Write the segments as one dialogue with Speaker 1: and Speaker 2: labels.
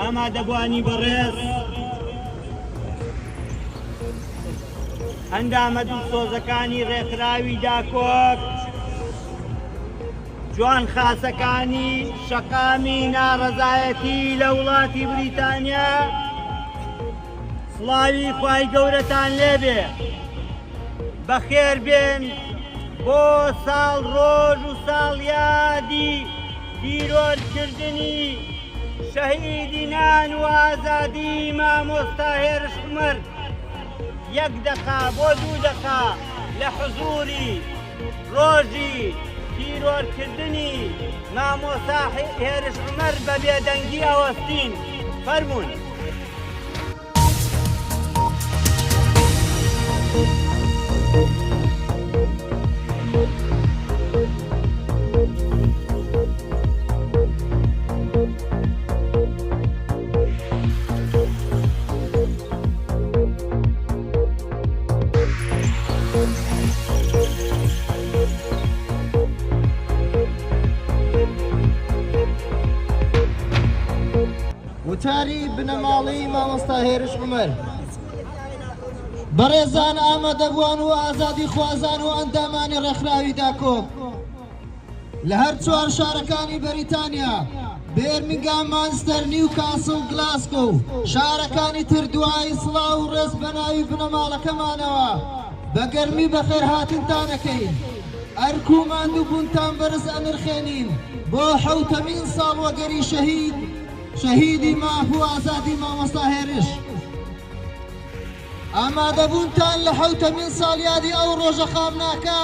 Speaker 1: ئامادەبوانی بەڕێز ئەندامە دوو سۆزەکانی ڕێکخراوی داکۆک جوان خاسەکانی شەقامی ناڕەزایەتی لە وڵاتی بریتانیا سڵاوی خوای گەورەتان لێبێ بەخێر بێن بۆ ساڵ ڕۆژ و ساڵیادی پیرۆرکردنی شەهیدی نان و ئازادی مامۆستا هێرش عومەر یەک دەقا بۆ دوو دەقا لە حزوری ڕۆژی پیرۆرکردنی مامۆستا هێرش عومەر بە بێدەنگی ئەوەستین فەرموون.
Speaker 2: وتاری بنەماڵەی مامۆستا هێرش عومەر بەڕێزان ئامادەبووان و ئازادی خوازان و ئەندامانی ڕێکخراوی داکۆک لە هەر چوار شارەکانی بەریتانیا بێرمینگام، مانچستەر، نیوکاسڵ، گلاسگۆ و شارەکانی تر دوای سڵاو و ڕێز بە ناوی بنەماڵەکەمانەوە بە گەرمی بەخێر هاتنتانەکەین. ئەرکو و ماندوو بوونتان بەرز ئەنرخێنین بۆ حەوتەمین ساڵ وەگەری شەهیدی ماف و ئازادی مامۆستا هێرش. ئامادەبوونتان لە حەوتەمین ساڵیادی ئەو ڕۆژە خامناکە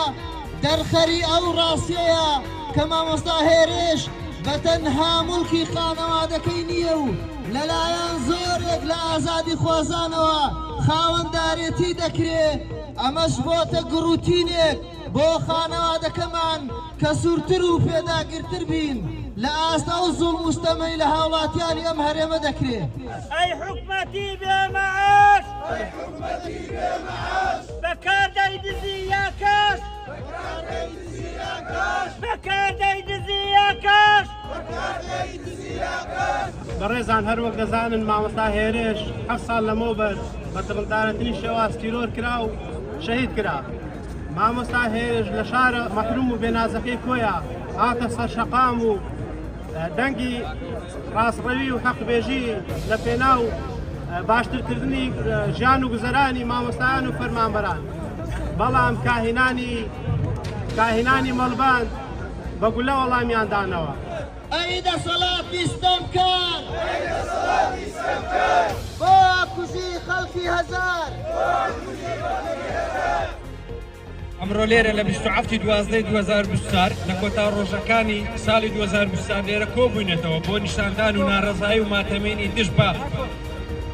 Speaker 2: دەرخەری ئەو ڕاستیەیە کە مامۆستا هێرش بە تەنها موڵکی خانەوادەکەی نییە و لەلایەن زۆرێک لە ئازادی خوازانەوە خاوەندارێتی دەکرێت. ئەمەش بۆتە گروتینێک بۆ خانەوادەکەمان کە سوورتر و پێداگرتر بین لە ئاستا و زوڵ مستەمەی لە هاوڵاتیانی ئەم هەرێمە دەکرێت.
Speaker 1: ئەی حکومەتی بێمەعاش بەکاردەی دزی یا کەس بەکاردەی دزی یا کەس
Speaker 3: بەڕێزان هەروەک دەزانن مامۆستا هێرش 7 ساڵ لەمەوبەر بە دڵدارەترین شێواز تیرۆر کرا و شەهید کرا. مامۆستا هێرش لە شارە مەحروم و بێنازەکەی کۆیە هاتە سەر شەقام و دەنگی ڕاستڕەوی و حەقبێژی لە پێناو باشترکردنی ژیان و گوزەرانی مامۆستایان و فەرمانبەران. بەڵام کاهینانی مەڵباند بە گولە وەڵامیان دانەوە.
Speaker 2: ئەی دەسەڵاتی ستەمکار بۆ کوژی خەڵکی هەزار.
Speaker 4: ئەمڕۆ لێرە لە 27/12/2024 لە کۆتا ڕۆژەکانی ساڵی 2024 لێرە کۆبووینێتەوە بۆ نیشاندان و ناڕەزایی و ماتەمێنی دژ بە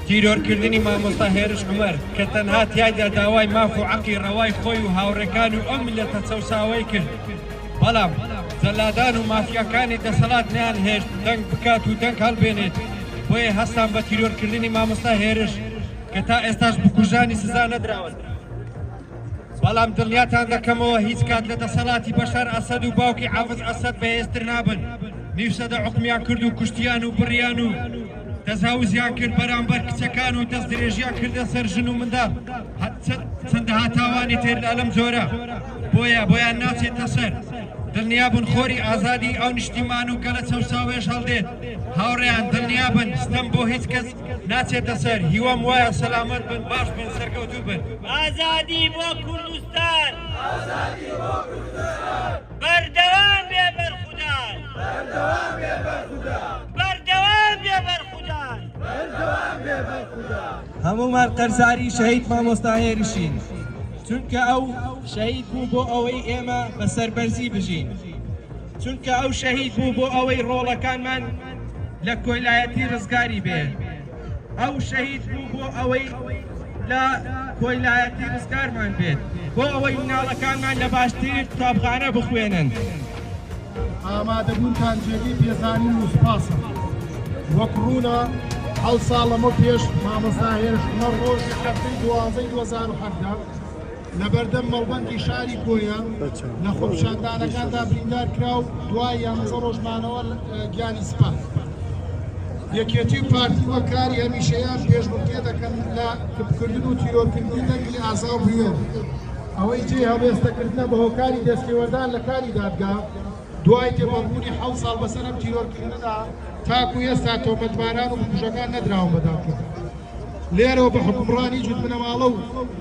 Speaker 4: تیرۆرکردنی مامۆستا هێرش عومەر کە تەنها تیایدا داوای ماف و عەقی ڕەوای خۆی و هاوڕێکانی و ئەم میلەتە چەوساوەی کرد. بەڵام جەلادان و مافیاکانی دەسەڵات نیان هێشت دەنگ بکات و دەنگ هەڵبێنێت بۆیە هەستان بە تیرۆرکردنی مامۆستا هێرش کە تا ئێستاش بکوژانی سزا نەدراون. بەڵام دڵنیاتان دەکەمەوە هیچ کات لە دەسەڵاتی بەشار ئەسەد و باوکی حافز ئەسەد بەهێزتر نابن. نیوسەدە حکمیان کرد و کوشتیان و بڕیان و دەزاوزیان کرد بەرامبەر کچەکان و دەست درێژیان کردە سەر ژن و منداڵ. چەندەها تاوانی تێدا لەم جۆرە بۆیان ناچێتە سەر. دڵنیابن خۆری ئازادی ئەو نیشتیمان و گەلە چەوساوێش هەڵدێت. هاوڕێیان دڵنیابن ستەم بۆ هیچ کەس ناچێتە سەر. هیوام وایە سەلامەت بن، باش بن، سەرکەوتوو بن.
Speaker 1: ئازادی بۆ کوردستان بەردەوام بێ بەرخودان بەردەوام بێ بەرخودان.
Speaker 5: هەمومان قەرزاری شەهید مامۆستا هێرشین چونکە ئەو شەهید بوو بۆ ئەوەی ئێمە بە سەربەرزی بژین، چونکە ئەو شەهید بوو بۆ ئەوەی ڕۆڵەکانمان لە کۆیلایەتی ڕزگاری بێن. ئەو شەهید بوو بۆ ئەوەی لە کۆیلایەتی ڕزگارمان بێت، بۆ ئەوەی مناڵەکانمان لە باشترین قوتابخانە بخوێنن.
Speaker 6: ئامادەبوونتان جێگەی پێزانین و سوپاسە. وەک ڕوونە 7 ساڵ لەمە پێش مامۆستا هێرش عومەر ڕۆژی هەفتەی 12/2017 لە بەردەم مەڵبەندی شاری کۆیە لە خۆپیشاندانەکاندا بریندار کرا و دوای 11 ڕۆژمانەوە گیانی سپات. یەکێتی پارتی وە کاری هەمیشەیان پێشبڕکێ دەکەن لە کردن و تیرۆرکردنی دەنگی ئازا و بوێر ئەوەی جێ هەڵوێستەکردنە بە هۆکاری دەستێوەردان لە کاری دادگا دوای تێپەڕبوونی 7 ساڵ بەسەر ئەم تیرۆرکردندا تاکو ئێستا تۆمەتباران و بکوژەکان نەدراون بەداکرد لێرەوە بە حکومڕانی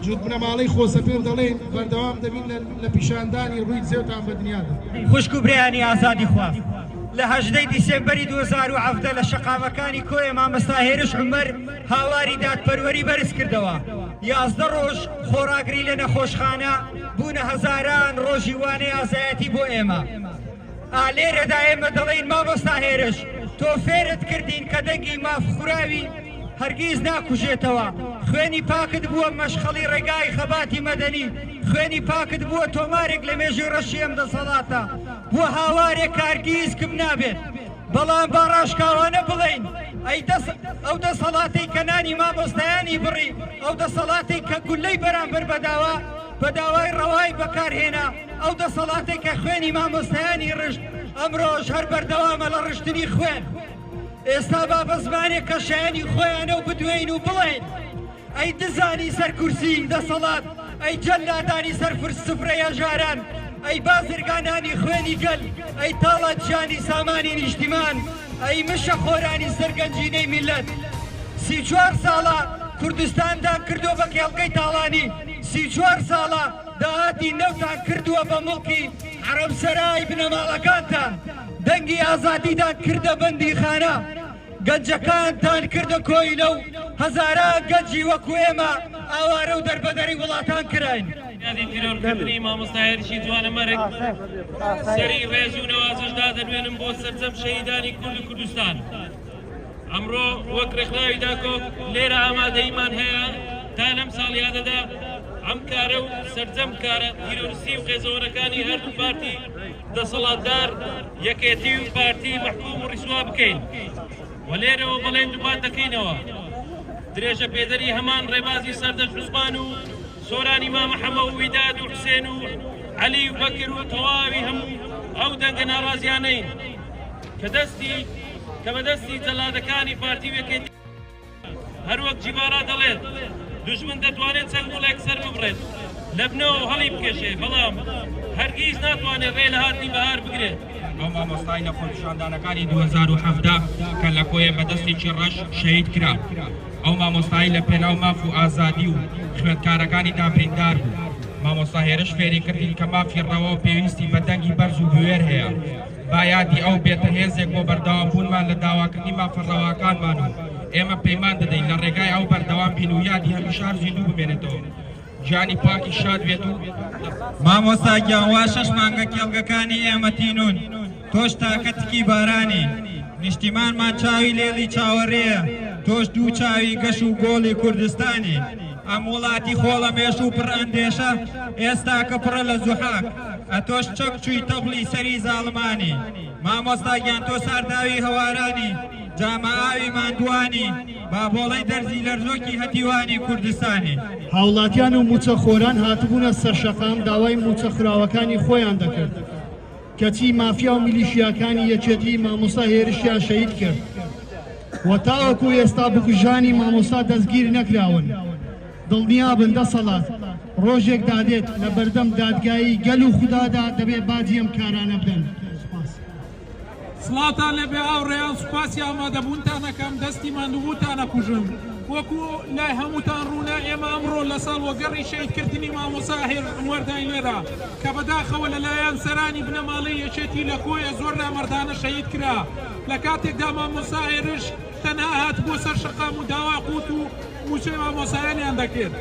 Speaker 6: جوود بنەماڵەی خۆسەپێر دەڵێن بەردەوام دەبین لە پیشاندانی ڕووی جێوتان بە دنیادا.
Speaker 1: خوشک و برایانی ئازادی خواست لە 18 دیسێمبەری 2017 لە شەقامەکانی کۆی مامەستا هێرش عومەر هاواری دادپەروەری بەرز کردەوە 11 ڕۆژ خۆراگری لە نەخۆشخانە بوونە هەزاران ڕۆژی وانەی ئازایەتی بۆ ئێمە ئالێرەدا ئێمە دەڵێن مامۆستا هێرش تۆ فێرت کردین کە دەنگی مافخوراوی هەرگیز ناکوژێتەوە خوێنی پاکت بووە مەشخەڵی ڕێگای خەباتی مەدەنی خوێنی پاکت بووە تۆمارێک لە مێژوی ڕەشی ئەم دەسەڵاتە بووە هاوارێک هەرگیز کەم نابێت بەڵام با ڕاشکاوانە بڵێین ئەو دەسەڵاتەی کە نانی مامۆستایانی بڕی ئەو دەسەڵاتەی کە گولەی بەرامبەر بەداوە بە داوای ڕەوای بەکارهێنا ئەو دەسەڵاتەی کە خوێنی مامۆستایانی ڕشت ئەمڕۆژ هەر بەردەوامە لە ڕشتنی خوێن ئێستا با بە زمانێک کە شایانی خۆیانە و بدوێین و بڵێن ئەی دزانی سەر کورسی دەسەڵات ئەی جەلادانی سەر سفرە ژاران ئەی بازرگانانی خوێنی گەل ئەی تاڵاتجانی سامانی نیشتیمان ئەی مشە خۆرانی سەرگەنجینەی میلەت 34 ساڵە کوردستاندان کردووە بە کێڵگەی تاڵانی 34 ساڵە داهاتی نەوتان کردووە بە مڵکی عەرەبسەرای بنەماڵەکانتان دەنگی ئازادیدان کردە بەندی خانە گەنجەکانتان کردە کۆینە و هەزاران گەنجی وەکو ئێمە ئاوارە و دەربەدەری وڵاتان کراین
Speaker 7: یادی تیرۆرکردنی مامۆستا هێرشی جوانە مەرگ سەری ڕێز و نەوازشدا دەنوێنم بۆ سەرجەم شەهیدانی کورد و کوردستان ئەمڕۆ وەک ڕێکخراوی داکۆک لێرە ئامادەیمان هەیە تا لەم ساڵیادەدا ئەم کارە و سەرجەم کارە تیرۆریستی و قێزەوەرەکانی هەردوو پارتی دەسەڵاتدار یەکێتی و پارتی مەحکوم و ڕیسوا بکەین و لێرەوە بەڵێن دووبات دەکەینەوە درێژە پێدەری هەمان ڕێبازی سەردەش عوسمان و سۆرانی مامەحەمە و ویداد و حوسێن و عەلی و بەکر و تەواوی هەموو ئەو دەنگە ناڕازیانەین کە بەدەستی جەلادەکانی پارتی وەکێتی هەروەک جیبارا دەڵێت دژمن دەتوانێت چەند وڵێک سەر ببڕێت لە بنەوە هەڵی بکێشێ بەڵام هەرگیز ناتوانێت ڕێ لە هاتنی بەهار بگرێت
Speaker 4: ئەو مامۆستای نەخۆشخاندانەکانی 2017 کە لە کۆیە بەدەستێکی ڕەش شەهید کرا ئەو مامۆستایی لە پێناو ماف و ئازادی و خوێندکارەکانی دابریندار بوو مامۆستا هێرش فێری کردین کە مافی ڕەوە و پێویستی بە دەنگی بەرز و بوێر هەیە بایادی ئەو بێتە هێزێک بۆ بەردەوام بوونمان لە داواکردنی مافەڕەواکانمان و ئێمە پەیمان دەدەین لە ڕێگای ئەو بەردەوام بین و یادی هەمیشار زیندوو بمێنێتەوە جانی پاکی شاد بێت و
Speaker 8: مامۆستا گیانوا 6 مانگە کێڵگەکانی ئێمە تینون تۆش تاکە تکی بارانی نیشتیمانمان چاوی لێڵی چاوەڕێیە تۆش دوو چاوی گەش و گۆڵی کوردستانی ئەم وڵاتی خۆڵە مێش و پڕ ئەندێشە ئێستا کە پڕە لە زوحاک ئەتۆش چەک چووی تەبڵی سەری زاڵمانی مامۆستا گیان تۆ سارداوی هەوارانی جامە ئاوی ماندوانی بابۆڵەی دەرزی لەرزۆکی هەتیوانی کوردستانی
Speaker 6: هاوڵاتیان و موچەخۆران هاتبوونە سەر شەقام داوای موچەخراوەکانی خۆیان دەکرد کەچی مافیا و میلیشیاکانی یەکێتی مامۆستا هێرشیان شەهید کرد و تاوەکو ئێستا بکوژانی مامۆستا دەستگیر نەکراون دڵنیابن دەسەڵات ڕۆژێک دادێت لە بەردەم دادگایی گەل و خوددادا دەبێت باجی ئەم کارانە بدەن
Speaker 9: سڵاتان لەبێ ئاوڕێیان سوپاسی ئامادەبوونتانەکەم دەستی ماندووبووتانە کوژم وەکو لای هەمووتان ڕوونا ئێمە ئەمڕۆ لە ساڵ وەگەڕی شەهیدکردنی مامۆستا هێرش لێرە کە بەداخەوە لەلایەن سەرانی بنەماڵەی یەکێتی لە کۆیە زۆر نامەردانە شەهید کرا لە کاتێکدا مامۆستا هێرش تەنها هات بۆ سەر شەقام و داوا قوت و موچەی مامۆسایانیان دەکرد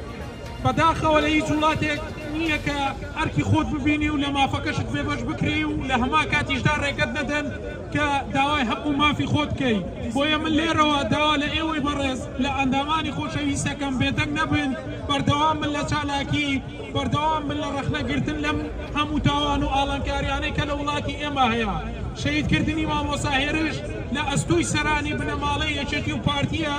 Speaker 9: بەداخەوە لە هیچ وڵاتێک نییە کە ئەرکی خۆت ببینی و لە مافەکەشت بێبەش بکری و لە هەما کاتیشدا ڕێگەت نەدەن کە داوای حەق و مافی خۆت بکەی بۆیە من لێرەوە داوا لە ئێوەی بەڕێز لە ئەندامانی خۆشەویستەکەم بێدەنگ نەبن بەردەوام من لە چالاکی بەردەوام من لە ڕەخنەگرتن لەم هەموو تاوان و ئاڵنکاریانەی کە لە وڵاتی ئێمە هەیە شەهیدکردنی مامۆستا هێرش لە ئەستۆی سەرانی بنەماڵەی یەکێتی و پارتیە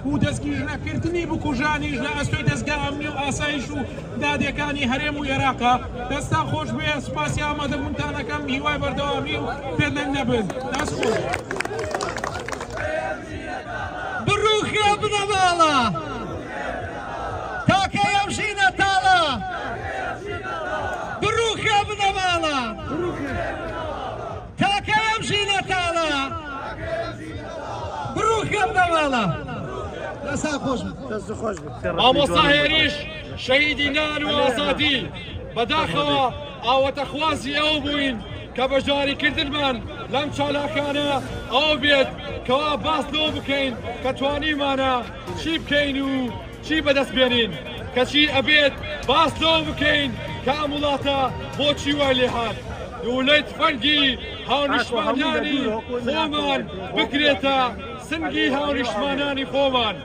Speaker 9: و دەستگیرنەکردنی بکوژانیش لە ئەستۆی دەستگا ئەمنی و ئاسایش و دادەکانی هەرێم و عێراقا دەستان خۆش بێ سوپاسی ئامادەبوونتانەکەم هیوای بەردەوامی و پێدەنگ نەبن دەست خۆش
Speaker 1: بنەماڵە تاکە ئەمژینە تاڵە بڕوخە بنەماڵە تاکە ئەمژینە تاڵە بڕوخە بنەماڵە
Speaker 2: لەسا خۆش
Speaker 7: مامۆستا هێریش شەهیدی نان و ئازادی بەداخەوە ئاوەتەخوازی ئەو بووین کە بەشداریکردنمان لەم چالاکانە ئەو بێت کەوا باس لەوە بکەین کە توانیمانە چی بکەین و چی بەدەست بێنین کەچی ئەبێت باس لەوە بکەین کە ئەم وڵاتە بۆچی وای لێ هات دەوڵەی تفەنگی هاونیشتمانانی خۆمان بکرێتە سنگی هاونیشتمانانی خۆمان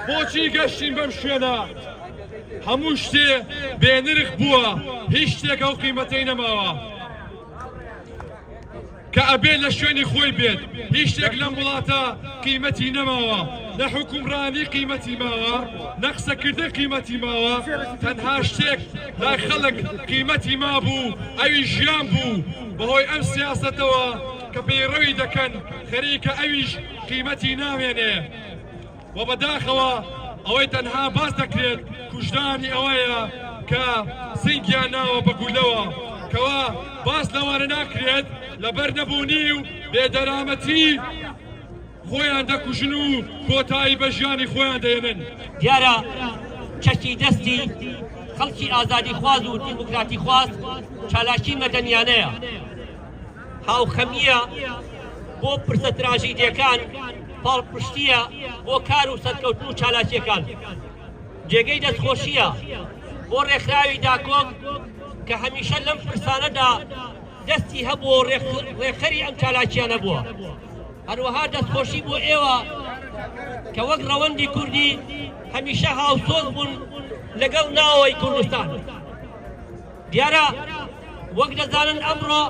Speaker 7: بۆچی گەشتین بەم شوێنە هەموو شتێ بێنرخ بووە هیچ شتێک ئەو قیمەتەی نەماوە کە ئەبێت لە شوێنی خۆی بێت هیچ شتێک لەم وڵاتە قیمەتی نەماوە نە حکومڕانی قیمەتی ماوە نە قسەکردن قیمەتی ماوە تەنها شتێک لای خەڵک قیمەتی مابوو ئەوی ژیان بوو بەهۆی ئەم سیاسەتەوە کە پەیڕەوی دەکەن خەریکە ئەویش قیمەتی نامێنێ و بەداخەوە ئەوەی تەنها باس دەکرێت کوژدانی ئەوەیە کە سنگیان ناوە بە گولەوە کەوا باس لەوانە ناکرێت لەبەر نەبوونی و بێدەرامەتی خۆیان دەکوژن و کۆتایی بە ژیانی خۆیان دێنن
Speaker 10: دیارە چەکی دەستی خەڵکی ئازادی خواز و دیموکراتی خواست چالاکی مەدەنیانەیە هاوخەمیە بۆ پرسە تراژیدیەکان پاڵپشتیە بۆ کار و سەرکەوتن و چالاکیەکان جێگەی دەستخۆشیە بۆ ڕێکخراوی داکۆم کە هەمیشە لەم پرسانەدا دەستی هەبوو ڕێکخەری ئەم چالاکیانە بووە هەروەها دەستخۆشی بۆ ئێوە کە وەک ڕەوەندی کوردی هەمیشە هاوسۆز بوون لەگەڵ ناوەوەی کوردستان دیارە وەک دەزانن ئەمڕۆ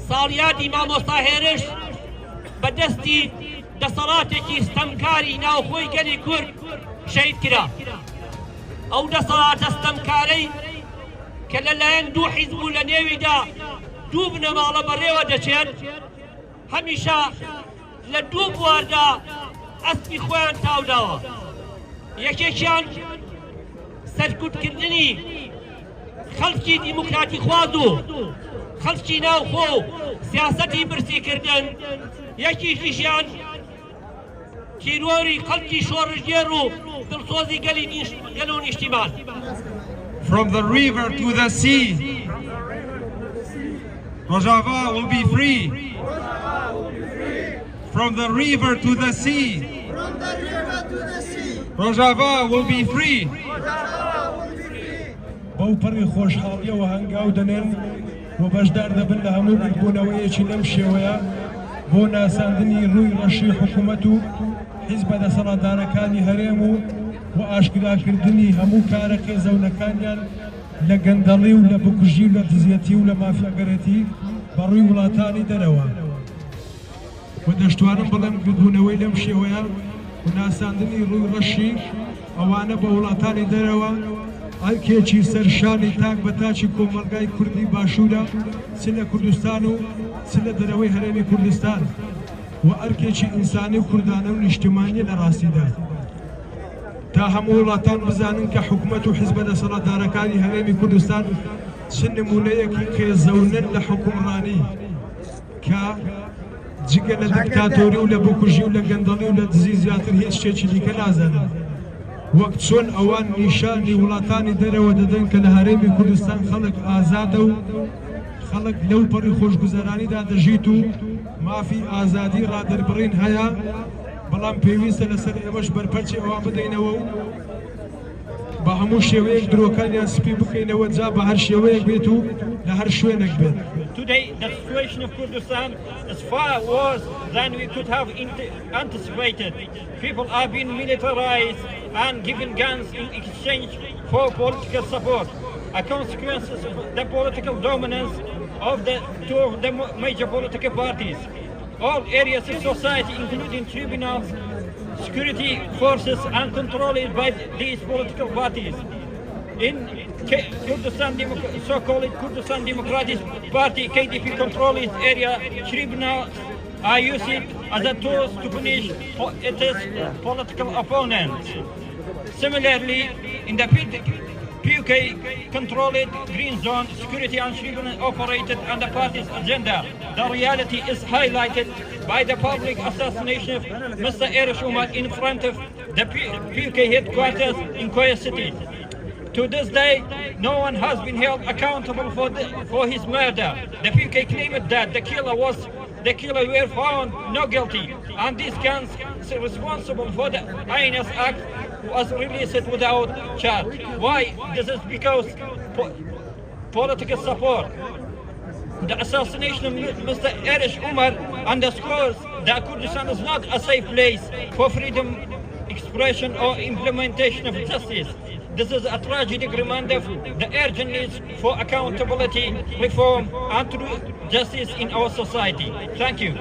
Speaker 10: ساڵیادی مامۆستا هێرش بەدەستی دەسەڵاتێکی ستەمکاری ناوخۆی گەلی کورد شەید کرا ئەو دەسەڵاتە ستەمکارەی کە لەلایەن دوو حیزب و لە نێویدا دوو بنەماڵە بەڕێوە دەچێن هەمیشە لە دوو بواردا ئەسپی خۆیان تاوداوە یەکێکیان سەرکوتکردنی خەڵکی دیموکراتی خواز و خەڵکی ناوخۆ و سیاسەتی برسیکردن یەکیشیان تیرۆری خەڵکی شۆڕژگێر و دڵسۆزی گەل و نیشتیمان
Speaker 8: From the river to the sea, Rojava will be free. From the river to the sea, Rojava will be free.
Speaker 11: بەو پەڕی خۆشحاڵیەوە هەنگاو دەنێن و بەشدار دەبن لە هەموو بوونەوەیەکی لەم شێوەیە بۆ ناساندنی ڕووی ڕەشی حکوومەت و حیزبە دەسەڵاتدارەکانی هەرێم و ئاشکراکردنی هەموو کارە خێزەونەکانیان لە گەندەڵی و لە بکوژی و لە دزیەتی و لە مافیاگەرەتی بەڕووی وڵاتانی دەرەوە و دەشتوانم بڵێم بوونەوەی لەم شێوەیە و ناساندنی ڕووی ڕەشی ئەوانە بە وڵاتانی دەرەوە ئەرکێکی سەرشانی تاک بە تاچی کۆمەلگای کوردی باشوورە چ لە کوردستان و چ لە دەرەوەی هەرێمی کوردستان و ئەرکێکی ئینسانی و کوردانە و نیشتیمانیە لە ڕاستیدا تا هەموو وڵاتان بزانن کە حکوومەت و حیزبە دەسەڵاتدارەکانی هەرێمی کوردستان چ نمونەیەکی خێزەونن لە حکومڕانی کە جگە لە دیکتاتۆری و لە بکوژی و لە گەندەڵی و لە دزی زیاتر هیچ شتێکی دیکە نازانن وەک چۆن ئەوان نیشانی وڵاتانی دەرەوە دەدەن کە لە هەرێمی کوردستان خەڵک ئازادە و خەڵک لەو پەڕی خۆشگوزەرانیدا دەژیت و مافی ئازادی ڕادەربڕین هەیە بەڵام پێویستە لەسەر ئێمەش بەرپەرچی ئەوان بدەینەوە و بە هەموو شێوەیەک درۆکانیان سپی بکەینەوە جا بە هەر شێوەیەک بێت و لە هەر شوێنێک بێت.
Speaker 12: Today, the situation of Kurdistan is far worse than we could have anticipated. People are being militarized and given guns in exchange for political support. A consequence of the political dominance of the two of the major political parties. All areas of society, including tribunals, security forces, and controlled by these political parties. In Kurdistan, so-called Kurdistan Democratic Party, KDP controls area, tribunals are used as a tool to punish its political opponents. Similarly, in the PUK-controlled Green Zone, security and tribunal operated on the party's agenda. The reality is highlighted by the public assassination of Mr. Erich Umar in front of the PUK headquarters in Koya City. To this day, no one has been held accountable for his murder. The PUK claimed that the killer were found not guilty, and these guns responsible for the heinous act was released without charge. Why? This is because political support. The assassination of Mr. Erich Umar underscores that Kurdistan is not a safe place for freedom, expression or implementation of justice. This is a tragic reminder of the urgent needs for accountability, reform and true justice in our society. Thank you.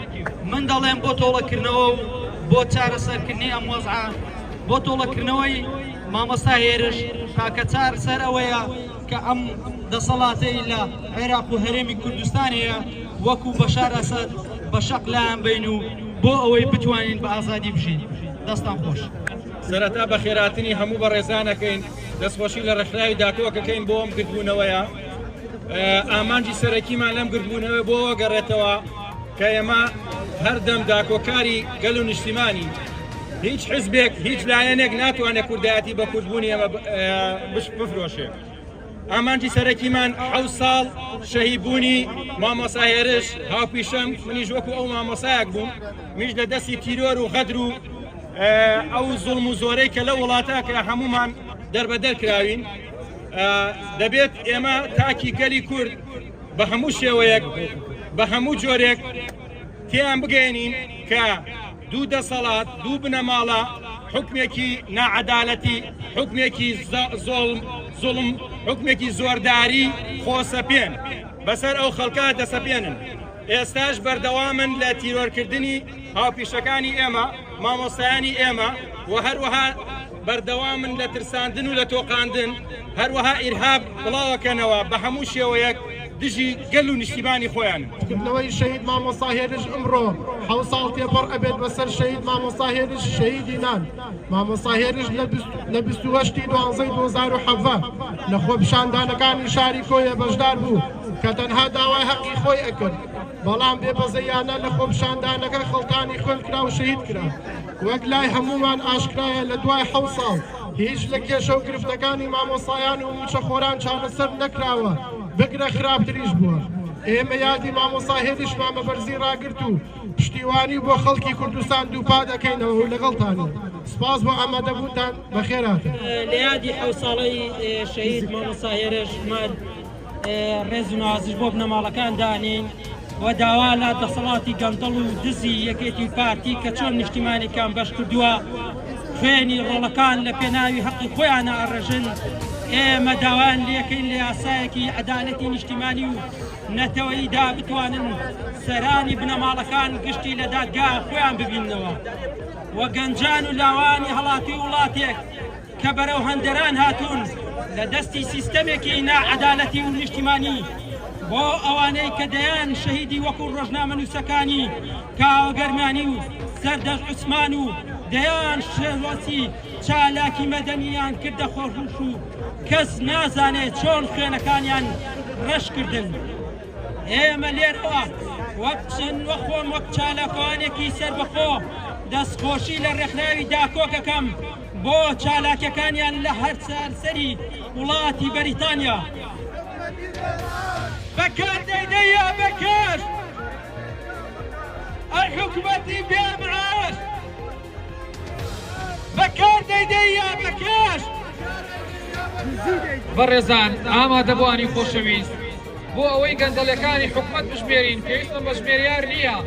Speaker 13: من دلهم بطولة كرنو بوتشار سر كني أم وضعه بطولة كرنوي ما مستهيرش كاكتار سر أويا كأم دصلاتي إلا عراق وهرمي كردستانية وكو بشار أسد بشق لهم بينو بو أوي بتوانين بأزادي بجين دستان خوش
Speaker 4: سرتا بخيراتني همو برزانكين دەستخۆشی لە ڕێکخراوی داکۆکەکەین بۆ ئەم گرتبوونەوەیە ئامانجی سەرەکیمان لەم گرتبوونەوە بۆ گەڕێتەوە کە ئێمە هەردەم داکۆکاری گەل و نیشتیمانی هیچ حزبێک هیچ لایەنێک ناتوانێت کوردایەتی بە کوردبوونی ئێمە بفرۆشێ. ئامانجی سەرەکیمان 7 ساڵ شەهیدبوونی مامۆستا هێرش هاوپیشەم منیش وەکو ئەو مامۆسایەک بووم میش لە دەستی تیرۆر و غەدر و ئەو زوڵم و زۆرەی کە لە وڵاتە کە هەمومان دەربەدەر کراوین دەبێت ئێمە تاکی گەلی کورد بە هەموو شێوەیەک بە هەموو جۆرێک تیان بگەێنین کە دوو دەسەڵات دوو بنەماڵە حکمێکی ناعەدالەتی حکمێکی زوڵم حکمێکی زۆرداری خۆسەپێن بەسەر ئەو خەڵکە دەسەپێنن. ئێستاش بەردەوامن لە تیرۆرکردنی هاوپیشەکانی ئێمە مامۆستایانی ئێمە و هەروەها بەردەوامن لە ترساندن و لە تۆقاندن هەروەها ئیرهاب بڵاوەکەنەوە بە هەموو شێوەیەک دژی گەل و نیشتیمانی خۆیان.
Speaker 6: کردنەوەی شەهید مامۆستا هێرش ئەمڕۆ 7 ساڵ تێپەڕ ئەبێت بەسەر شەهید مامۆستا هێرش شەهیدی نان. مامۆستا هێرش لە 28 دوانزەی 2017 لە خۆپیشاندانەکانی شاری کۆیە بەشدار بوو کە تەنها داوای حەقی خۆی ئەکرد بەڵام بێبەزەیانە لە خۆپیشاندانەکە خەڵکانی خوێن کرا و شەهید کرا. وەک لای هەمومان ئاشکرایە لە دوای 7 ساڵ هیچ لە کێشە و گرفتەکانی مامۆستایان و موچەخۆران چارەسەر نەکراوە بگرە خراپتریش بووە. ئێمە یادی مامۆستا هێرشمان بە بەرزی ڕاگرت و پشتیوانی بۆ خەڵکی کوردستان دووپا دەکەینەوە و لەگەڵتانە. سپاس بۆ ئامادەبوونتان بەخێراتن.
Speaker 13: لە یادی 7 ساڵەی شەهید مامۆستا هێرشمان ڕێز و نوازش بۆ بنەماڵەکان دانین و داوا لە دەسەڵاتی گەندەڵ و دزی یەکێتی پارتی کە چۆن نیشتیمانیەکان بەش کردووە خوێنی ڕۆڵەکان لە پێناوی حەقی خۆیانە ئەڕژن. ئێمە داوان لەکەین لە یاسایەکی عەدالەتی نیشتیمانی و نەتەوەییدا بتوانن سەرانی بنەماڵەکان گشتی لە دادگا خۆیان ببینەوە و گەنجان و لاوانی هەڵاتی وڵاتێک کە بەرەو هەندەران هاتوون لە دەستی سیستەمێکی ناعەدالەتی و نیشتیمانی بۆ ئەوانەی کە دەیان شەهیدی وەکو ڕۆژنامە نووسەکانی کاوەگەرمانی و سەردەژ عوسمان و دەیان شێوەسی چالاکی مەدەنیان کردە خۆشوش و کەس نازانێت چۆن خوێنەکانیان ڕەش کردن. ئێمە لێرەوە وەک چەند وەخۆم وەک چالاکەوانێکی سەربەخۆ دەستخۆشی لە ڕێکخراوی داکۆکەکەم بۆ چالاکیەکانیان لە هەر سەرسەری وڵاتی بەریتانیا. بەکار دەیدەیە بەکار ئەی حکومەتی بێمعاش بەکار دەیدەیە بەکار.
Speaker 14: بەڕێزان ئامادەبوانی خۆشەویست بۆ ئەوەی گەندەڵەکانی حکومەت بژمێرین پێویستم بە ژمێریار نییە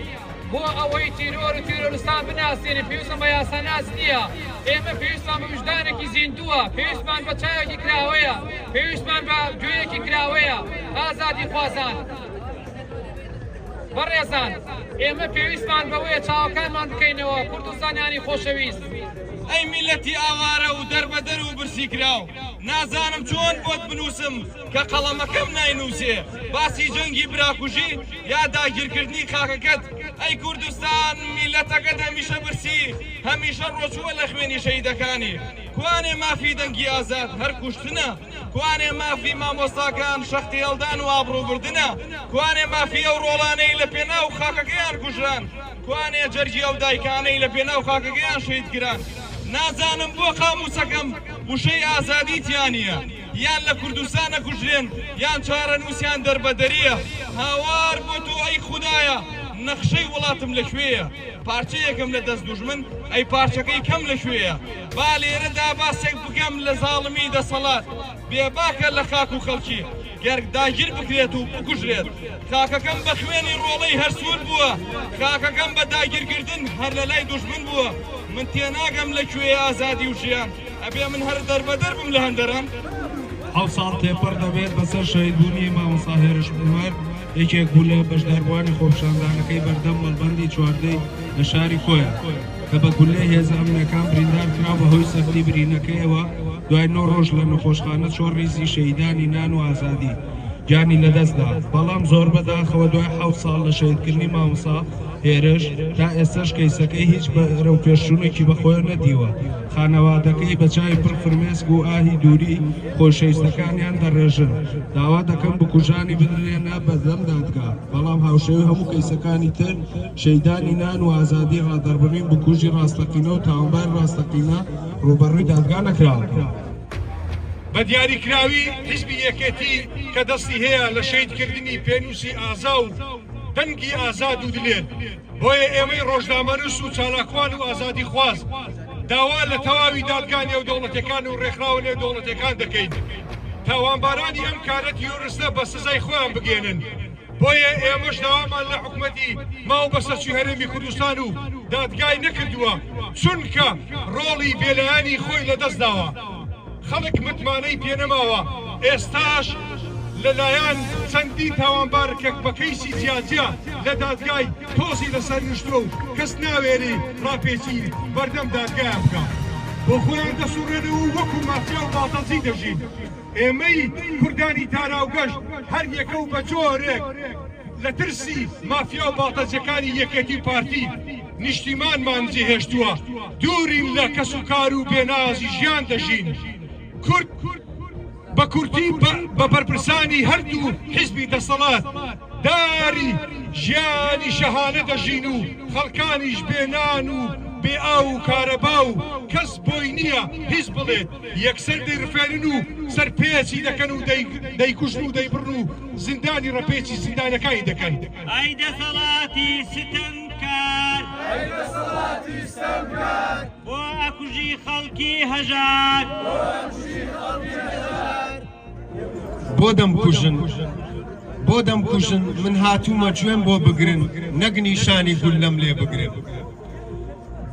Speaker 14: بۆ ئەوەی تیرۆر و تیرۆرستان بناسیێنین پێویستم بە یاساناس نییە. ئێمە پێویستمان بە وجدانێکی زیندووە پێویستمان بە چاوێکی کراوەیە پێویستمان بە گوێیەکی کراوەیە ئازادی خوازان. بەڕێزان ئێمە پێویستمان بەوەیە چاوەکانمان بکەینەوە کوردستانیانی خۆشەویست.
Speaker 4: ئەی میلەتی ئاوارە و دەربەدەر و برسی کراو
Speaker 15: نازانم چۆن بۆت بنووسم کە قەڵەمەکەم ناینووسێ باسی جەنگی براکوژی یا داگیرکردنی خاکەکەت ئەی کوردستان میلەتەکەت هەمیشە برسی هەمیشە ڕۆچووە لە خوێنی شەهیدەکانی کوانێ مافی دەنگی ئازاد هەر کوشتنە کوانێ مافی مامۆستاکان شەختی هەڵدان و ئابڕووبردنە کوانێ مافی ئەو ڕۆڵانەی لە پێناو خاکەکەیان کوژران کوانێ جەرگی ئەو دایکانەی لە پێناو خاکەکەیان شەهیدکران نازانم بۆ قاموسەکەم وشەی ئازادیتیانە یان لە کوردستانە کوژرێن یان چارە نووسیان دەربەدەریە هاوار بۆ تۆ ئەی خودایە نەخشەی وڵاتم لەکوێیە پارچەیەکم لە دەست دوژمن ئەی پارچەکەی کەم لەکوێیە با لێرەدا باسێک بکەم لە زاڵمی دەسەڵات بێباکە لە خاک و خەڵکی گەرگ داگیر بکرێت و بکوژرێت خاکەکەم بە خوێنی ڕۆڵەی هەرسوود بووە خاکەکەم بە داگیرکردن هەر لە لای دوژمن بووە من تێناگەم لەکوێ ئازادی و ژیان ئەبێ من هەر دەربەدەر بم لە هەندەران
Speaker 16: ئەو ساڵ تێپەر دەبێت بەسەر شەهیدبوونی مامۆستا هێرش عومەر یەکێک بوو لە بەشداربووانی خۆپیشاندانەکەی بەردەم مەڵبەندی چواردەی لە شاری خۆیە کە بە گولەی هێزە ئەمنەکان بریندار کرا بەهۆی سەختی برینەکەیەوە دوای 9 ڕۆژ لە نەخۆشخانە چۆن ریزی شەهیدانی نان و ئازادی جانی لەدەستدا بەڵام زۆر بەداخەوە دوای 7 ساڵ لە شەهیدکردنی مامۆستا هێرش تا ئێستاش کەیسەکەی هیچ بەرەو پێشچوونێکی بەخۆیان نەدیوە خانەوادەکەی بە چای پڕ فرمێسک و ئاهی دووری خۆشەویستەکانیان دەڕێژن داوا دەکەم بکوژانی بدرێنە بەدەم دادگا بەڵام هاوشێوی هەموو کەیسەکانی تر شەیدانی نان و ئازادی ڕادەربڕین بکوژی ڕاستەقینە و تاوانبار ڕاستەقینە ڕوبەڕووی دادگا نەکراوە
Speaker 6: بە دیاریکراوی حیزبی یەکێتی کە دەستی هەیە لە شەهیدکردنی پێنووسی ئازا و دەنگی ئازاد و دلێن بۆیە ئێمەی ڕۆژنامەنووس و چالاکوان و ئازادی خواز داوا لە تەواوی دادگانی و دەوڵەتەکان و ڕێکخراوە نێو دەوڵەتەکان دەکەین تاوانبارانی ئەم کارە تیۆرستە بە سزای خۆیان بگێنن بۆیە ئێمەش داوامان لە حکوومەتی ماو بەسەرچووی هەرێمی کوردستان و دادگای نەکردووە چونکە ڕۆڵی بێلایانی خۆی لەدەستداوە خەڵک متمانەی پێنەماوە ئێستاش لەلایەن چەندی تاوانبار کە بە کەیسی جیاجیا لە دادگای تۆزی لەسەر نیشتۆ و کەس ناوێری ڕاپێچی بەردەم دادگایان بکە بۆ خۆیان دەسوڕێن و وەکو مافیا و باڵتەزی دەژین ئێمەی کوردانی تاراوگەشت هەر یەکە و بە جۆرێک لە ترسی مافیا و باڵتەجەکانی یەکێتی پارتی نیشتیمانمان جێهێشتووە دوورین لە کەس و کار و بێنازی ژیان دەژین کورد بە کورتی بە بەرپرسانی هەردوو حیزبی دەسەڵات داری ژیانی شەهانە دەژین و خەڵکانیش بێنان و بێ ئاو و کارەبا و کەس بۆی نییە هیچ بڵێت یەکسەر دەیڕفێنن و سەرپێچی دەکەن و دەیکوژن و دەیبڕن و زیندانی ڕەپێچی زیندانەکانی دەکەن
Speaker 17: ئەی دەسەڵاتی ستەمکار ئەی دەسەڵاتی ستەمکار بۆ ئەکوژی خەڵکی هەژار
Speaker 18: بۆ دەمکوژن بۆ دەمکوژن من هاتوومە گوێم بۆ بگرن نەک نیشانی گول لەم لێ بگرن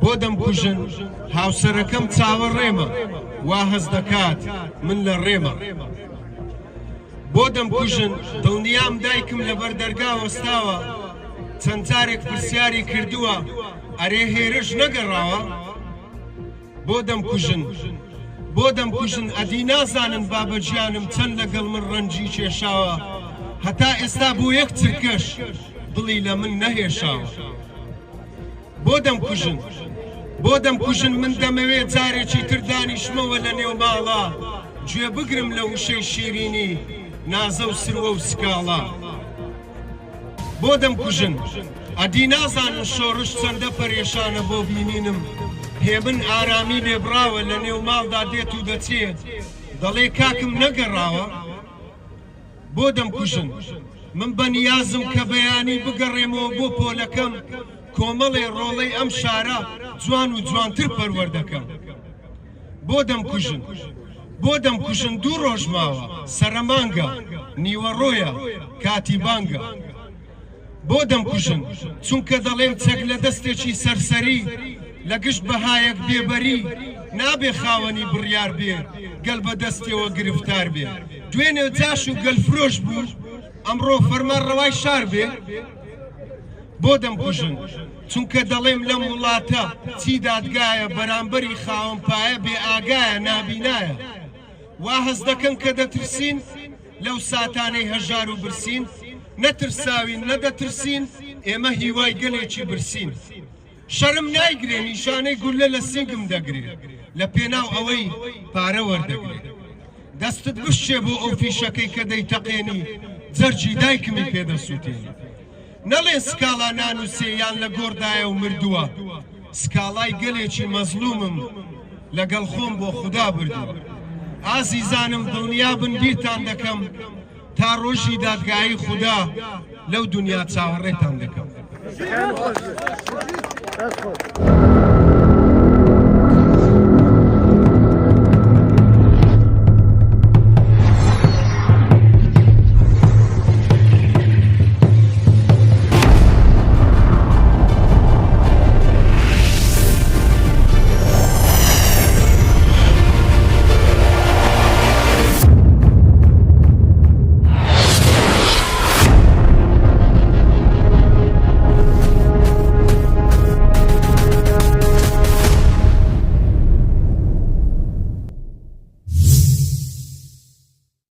Speaker 18: بۆ دەمکوژن هاوسەرەکەم چاوەڕێمە وا هەز دەکات من لە ڕێمە بۆ دەمکوژن دڵنیام دایکم لەبەر دەرگا وەستاوە چەند جارێک پرسیاری کردووە ئەرێ هێرش نەگەڕاوە بۆ دەمکوژن بۆ دەمکوژن ئەدی نازانن بابەجیانم چەند لەگەڵ من ڕەنجی کێشاوە هەتا ئێستا بۆ یەک چرکەش دڵی لە من نەهێشاوە بۆ دەمکوژن بۆ دەمکوژن من دەمەوێت جارێکی تر دانیشمەوە لە نێو ماڵا گوێ بگرم لە وشەی شیرینی نازە و سروە و سکاڵا بۆ دەمکوژن ئەدی نازانن شۆڕش چەندە پەرێشانە بۆ بینینم هێمن ئارامی لێبراوە لە نێو ماڵدا دێت و دەچێت دەڵێ کاکم نەگەڕاوە بۆ دەمکوژن من بەنیازم کە بەیانی بگەڕێمەوە بۆ پۆلەکەم کۆمەڵێ ڕۆڵەی ئەم شارە جوان و جوانتر پەروەردەکەم بۆ دەمکوژن بۆ دەمکوژن دوو ڕۆژ ماوە سەرەمانگە نیوەڕۆیە کاتی بانگە بۆ دەمکوژن چونکە دەڵێم چەک لە دەستێکی سەرسەری لە گشت بەهایەک بێبەری نابێ خاوەنی بڕیار بێ گەل بە دەستیەوە گرفتار بێ دوێنێ جاش و گەلفرۆش بوو ئەمڕۆ فەرمان ڕەوای شار بێ بۆ دەمکوژن چونکە دەڵێم لەم وڵاتە چی دادگایە بەرامبەری خاوەن پایە بێ ئاگایە نابینایە وا هەز دەکەن کە دەترسین لەو ساتانەی هەژار و برسین نەترساوین نەدەترسین ئێمە هیوای گەلێکی برسین شەرم نایگرێ نیشانەی گولە لە سینگم دەگرێت لە پێناو ئەوەی پارە وەردەگرێت دەستت بشێ بۆ ئەو فیشەکەی کە دەیتەقێنی جەرجی دایکمی پێدەسووتێنی نەڵێ سکاڵا نانووسێ یان لە گۆڕدایە و مردووە سکاڵای گەلێکی مەزلومم لەگەڵ خۆم بۆ خوددا بردووە ئازیزانم دڵنیا بن بیرتان دەکەم تا ڕۆژی دادگایی خوددا لەو دنیا چاوەڕێتان دەکەم